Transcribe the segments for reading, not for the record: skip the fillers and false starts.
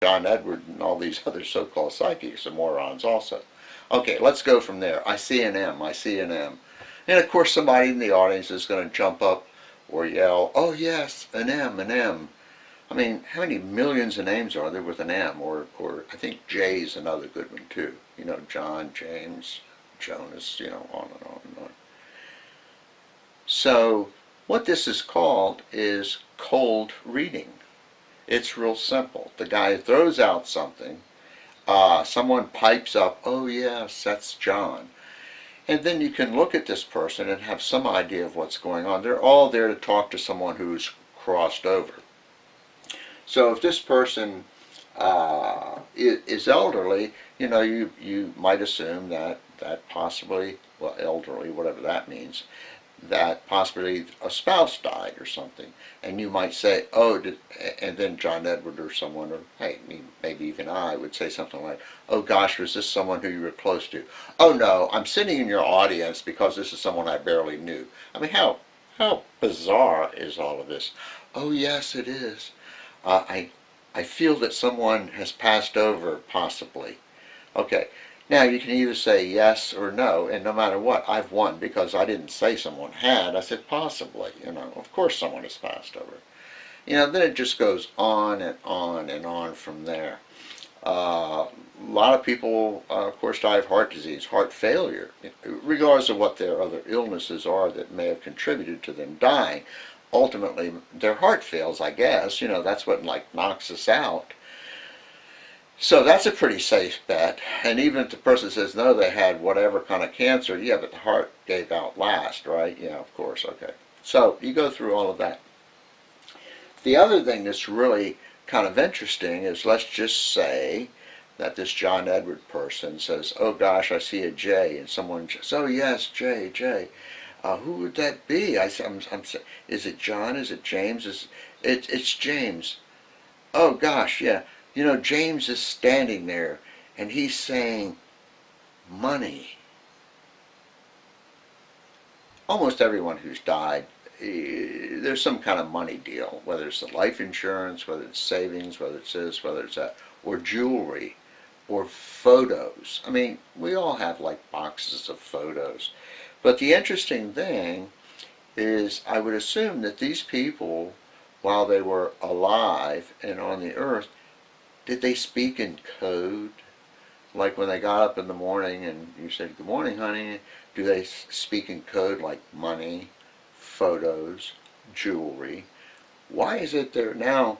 John Edward and all these other so-called psychics are morons also. Okay, let's go from there. I see an M. I see an M. And of course somebody in the audience is going to jump up or yell, oh yes, an M, an M. I mean, how many millions of names are there with an M? Or I think J is another good one too. You know, John, James, Jonas, you know, on and on and on. So what this is called is cold reading. It's real simple. The guy throws out something. Someone pipes up, oh yes, that's John. And then you can look at this person and have some idea of what's going on. They're all there to talk to someone who's crossed over. So if this person is elderly, you know, you might assume that possibly, well, elderly, whatever that means, that possibly a spouse died or something. And you might say, oh, and then John Edward or someone, or hey, maybe even I would say something like, oh gosh, was this someone who you were close to? Oh no, I'm sitting in your audience because this is someone I barely knew. I mean, how bizarre is all of this? Oh yes, it is. I feel that someone has passed over, possibly. Okay, now you can either say yes or no, and no matter what, I've won because I didn't say someone had. I said possibly. You know, of course someone has passed over. You know, then it just goes on and on and on from there. A lot of people, of course, die of heart disease, heart failure, regardless of what their other illnesses are that may have contributed to them dying. Ultimately, their heart fails, I guess. You know, that's what like knocks us out. So that's a pretty safe bet. And even if the person says, no, they had whatever kind of cancer, yeah, but the heart gave out last, right? Yeah, of course, okay. So you go through all of that. The other thing that's really kind of interesting is, let's just say that this John Edward person says, oh gosh, I see a J, and someone says, oh yes, J, J. Who would that be? Is it John? Is it James? It's James. Oh gosh, yeah. You know, James is standing there and he's saying money. Almost everyone who's died, there's some kind of money deal, whether it's the life insurance, whether it's savings, whether it's this, whether it's that, or jewelry, or photos. I mean, we all have like boxes of photos. But the interesting thing is, I would assume that these people, while they were alive and on the earth, did they speak in code? Like when they got up in the morning and you said, good morning, honey, do they speak in code like money, photos, jewelry? Why is it they're now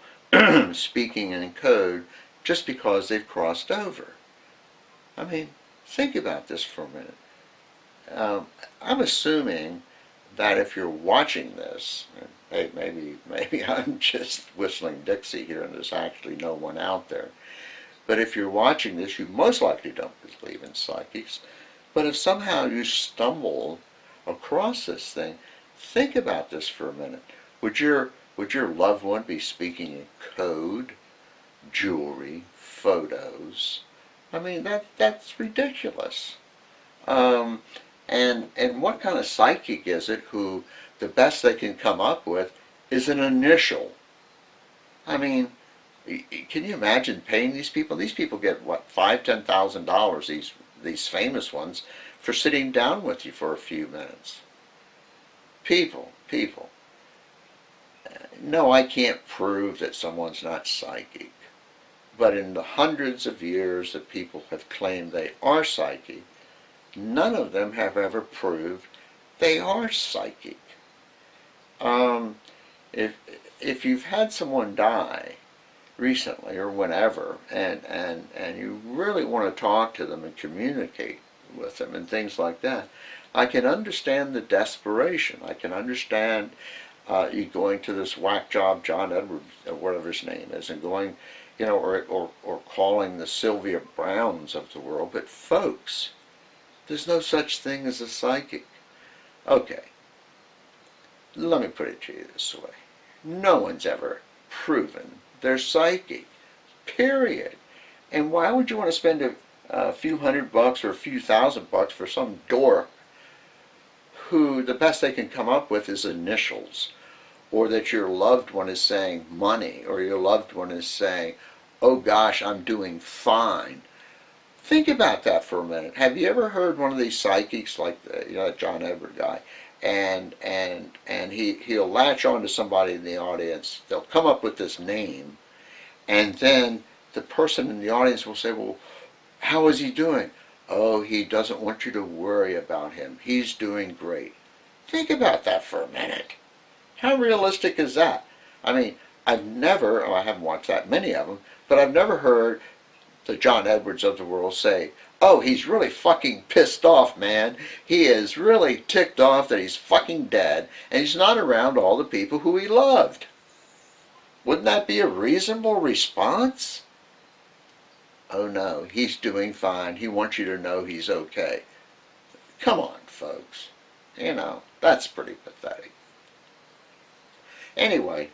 speaking in code just because they've crossed over? I mean, think about this for a minute. I'm assuming that if you're watching this, maybe I'm just whistling Dixie here and there's actually no one out there, but if you're watching this, you most likely don't believe in psychics. But if somehow you stumble across this thing, think about this for a minute. Would your loved one be speaking in code, jewelry, photos? I mean, that's ridiculous. And what kind of psychic is it who the best they can come up with is an initial? I mean, can you imagine paying these people? These people get what, $5,000-$10,000, these famous ones, for sitting down with you for a few minutes. People. No, I can't prove that someone's not psychic. But in the hundreds of years that people have claimed they are psychic, none of them have ever proved they are psychic. If you've had someone die recently or whenever, and you really want to talk to them and communicate with them and things like that, I can understand the desperation. I can understand you going to this whack job John Edwards, or whatever his name is, and going, you know, or calling the Sylvia Browns of the world. But folks, there's no such thing as a psychic. Okay, let me put it to you this way. No one's ever proven they're psychic, period. And why would you want to spend a few $100 or a few $1,000 for some dork who the best they can come up with is initials, or that your loved one is saying money, or your loved one is saying, oh gosh, I'm doing fine. Think about that for a minute. Have you ever heard one of these psychics like that John Edward guy, and he'll latch on to somebody in the audience. They'll come up with this name, and then the person in the audience will say, "Well, how is he doing?" "Oh, he doesn't want you to worry about him. He's doing great." Think about that for a minute. How realistic is that? I mean, I haven't watched that many of them, but I've never heard the John Edwards of the world say, "Oh, he's really fucking pissed off, man. He is really ticked off that he's fucking dead and he's not around all the people who he loved." Wouldn't that be a reasonable response? Oh no, he's doing fine. He wants you to know he's okay. Come on, folks. That's pretty pathetic. Anyway,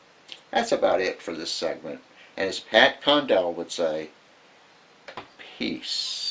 that's about it for this segment. And as Pat Condell would say, peace.